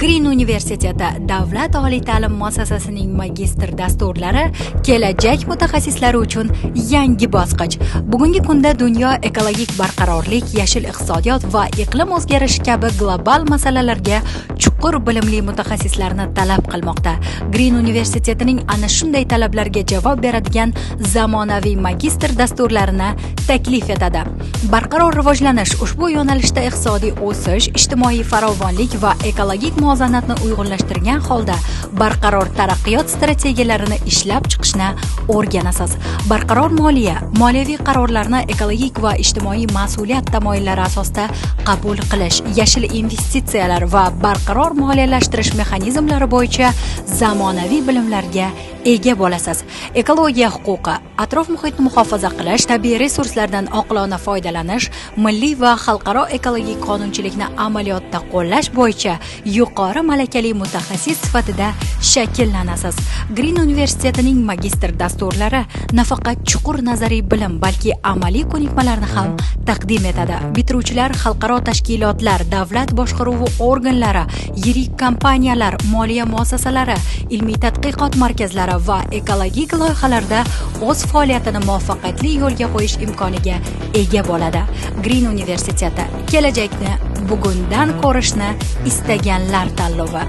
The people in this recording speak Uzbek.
Green universiteti davlat oliy ta'lim muassasasining magistr dasturlari kelajak mutaxassislari uchun yangi bosqich. Bugungi kunda dunyo ekologik barqarorlik, yashil iqtisodiyot va iqlim o'zgarishi kabi global masalalarga chuqur bilimli mutaxassislarni talab qilmoqda. Green universitetining ana shunday talablarga javob beradigan zamonaviy magistr dasturlarini taklif etadi. Barqaror rivojlanish ushbu yo'nalishda iqtisodiy o'sish, ijtimoiy farovonlik va ekologik muvozanatni uyg'unlashtirgan holda barqaror taraqqiyot strategiyalarini ishlab chiqishni o'rganasiz. Barqaror moliya, moliyaviy qarorlarni ekologik va ijtimoiy mas'uliyat tamoyillari asosida qabul qilish, yashil investitsiyalar va barqaror moliyalashtirish mexanizmlari bo'yicha zamonaviy bilimlarga ega bo'lasiz. Ekologiya huquqi, atrof muhitni muhofaza qilish, tabiiy resurslardan oqilona foydalanish, milliy va xalqaro ekologik qonunchilikni amaliyotda qo'llash bo'yicha yuqori malakali mutaxassis sifatida shakllanasiz. Green universitetining magistr dasturlari nafaqat chuqur nazariy bilim, balki amaliy ko'nikmalarni ham taqdim etadi. Bitiruvchilar xalqaro tashkilotlar, davlat boshqaruvi organlari, yirik kompaniyalar, moliya muassasalari, ilmiy tadqiqot markazlari va ekologik loyihalarda o'z faoliyatini muvaffaqiyatli yo'lga qo'yish imkoniga ega bo'ladi. Green universiteti kelajakni bugundan ko'rishni istaganlar tanlovi.